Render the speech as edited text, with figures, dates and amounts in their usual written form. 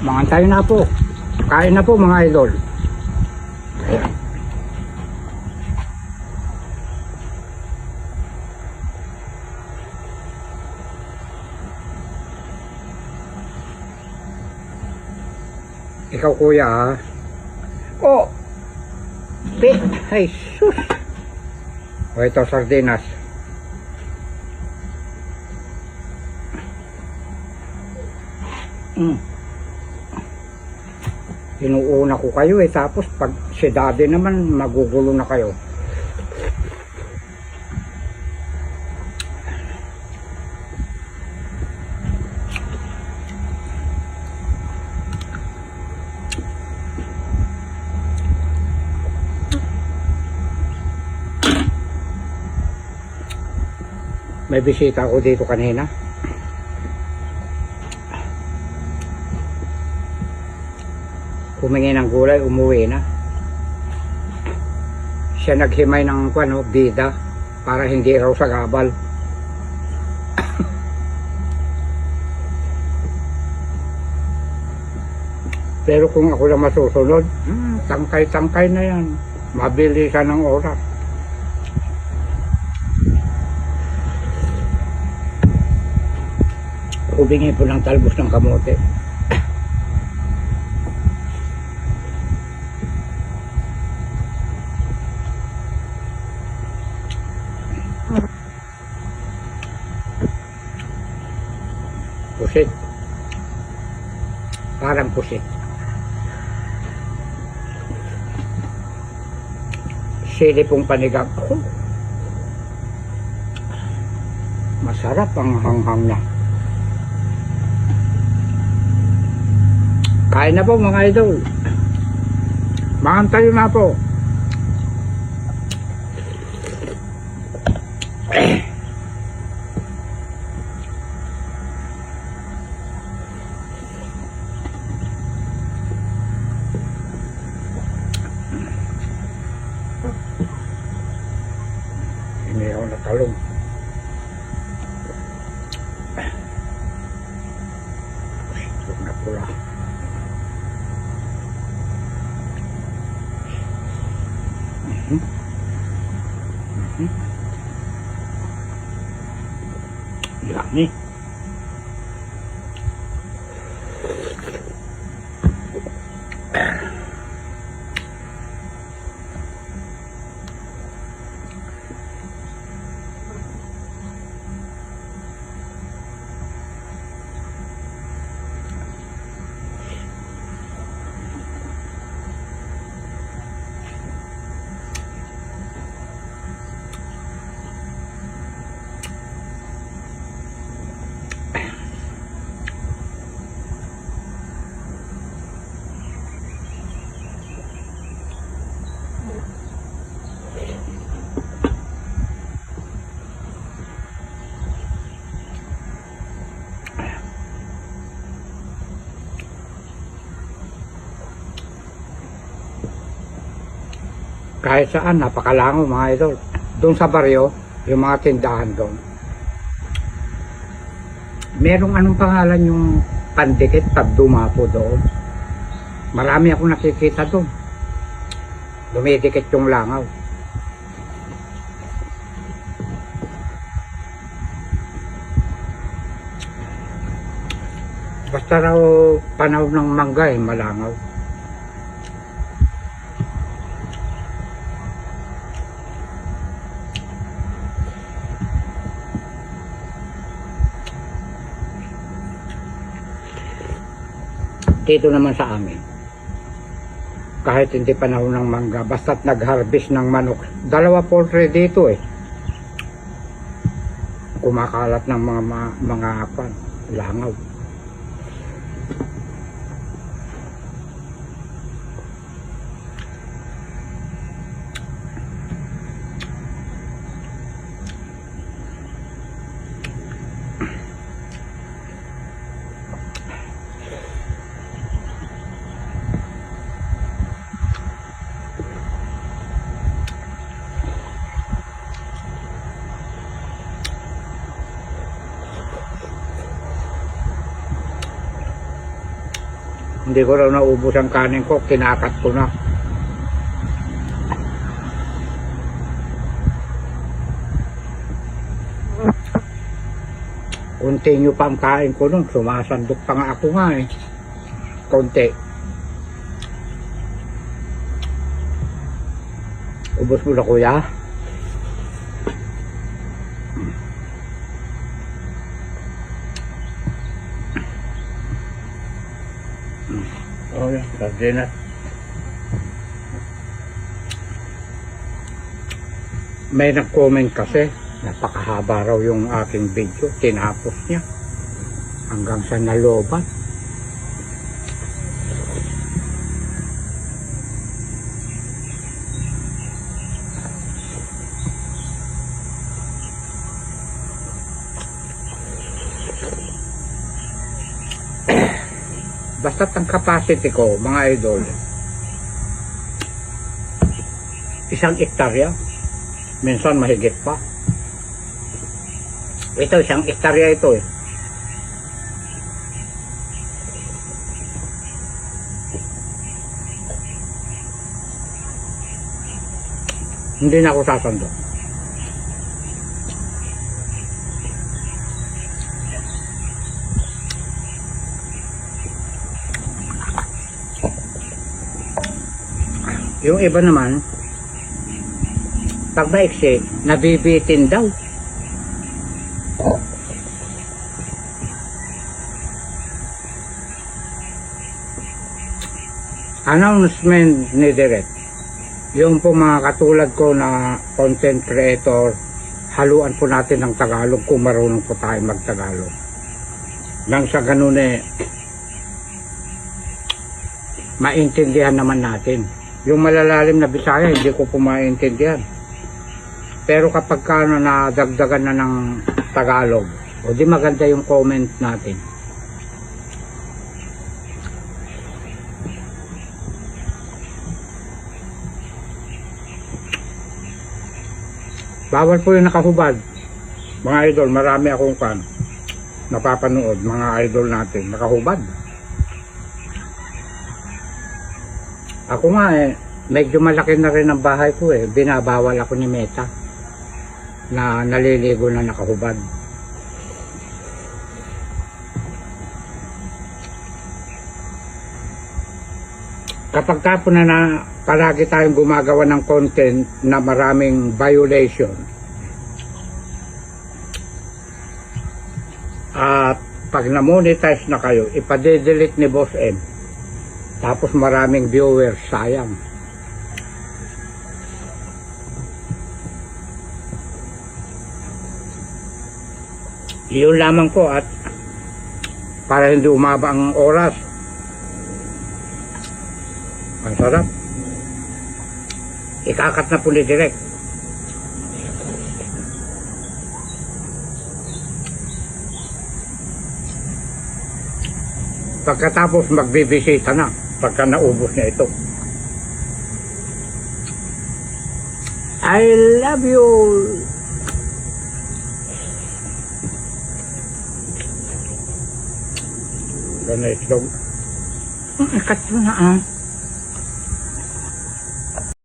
Mga tayo na po. Kain na po mga idol. Ayan. Ikaw kuya ha. Oh! Ay sus! O ito sardinas. Inuuna ko kayo tapos pag si daddy naman magugulo na kayo. May bisita ako dito kanina. Humingi ng gulay, umuwi na. Siya naghimay ng bida para hindi raw sagabal. Pero kung ako lang masusunod, tangkay-tangkay na yan. Mabilisan ng oras. Humingi po ng talbos ng kamote. Pusit. Parang pusit. Sili pong panigang. Masarap ang hanghang na. Kain na po mga idol. Makan tayo na po. Hindi ako natalong. Ito na pula. Yummy. Kahit saan, napakalango mga idol. Doon sa baryo, yung mga tindahan doon. Merong anong pangalan yung pandikit pag dumapo doon. Marami akong nakikita doon. Dumidikit yung langaw. Basta raw panahon ng mangga malangaw. Dito naman sa amin, kahit hindi panahon ng mangga, basta't nag-harvest ng manok, 2 poultry dito kumakalat ng mga langaw. Hindi ko raw naubos ang kanin ko, kinakat ko na. Continue pa ang kain ko nun, sumasandok pa nga ako nga eh. Konti. Ubos mo na kuya. Oh yan, sardinas. May nag-comment kasi, napakahaba raw yung aking video, tinapos niya hanggang sa nalobat. Basta't ang capacity ko, mga idol, 1 hektarya, minsan mahigit pa. Ito, 1 hektarya ito eh. Hindi na ako sasando. Yung iba naman, pag maiksi, nabibitin daw. Announcement ni Direk. Yung po mga katulad ko na content creator, haluan po natin ng Tagalog kung marunong po tayo mag-Tagalog. Nang sa ganun eh, maintindihan naman natin. Yung malalalim na Bisaya, hindi ko po maintindihan. Pero kapag nadagdagan na ng Tagalog, o di maganda yung comment natin. Bawal po yung nakahubad. Mga idol, marami akong napapanood, mga idol natin, nakahubad. Ako nga eh, medyo malaki na rin ang bahay ko eh. Binabawal ako ni Meta na naliligo na nakahubad. Kapag tapo na palagi tayong gumagawa ng content na maraming violation at pag na-monetize na kayo, ipadedelete ni Boss M. Tapos maraming viewers, sayang. Yun lamang po at para hindi umaba ang oras. Ang sarap. Ikakat na po ni Direk. Pagkatapos magbibisita na pagka naubos na ito. I love you. Ganun itlog. Ikat mo na ah.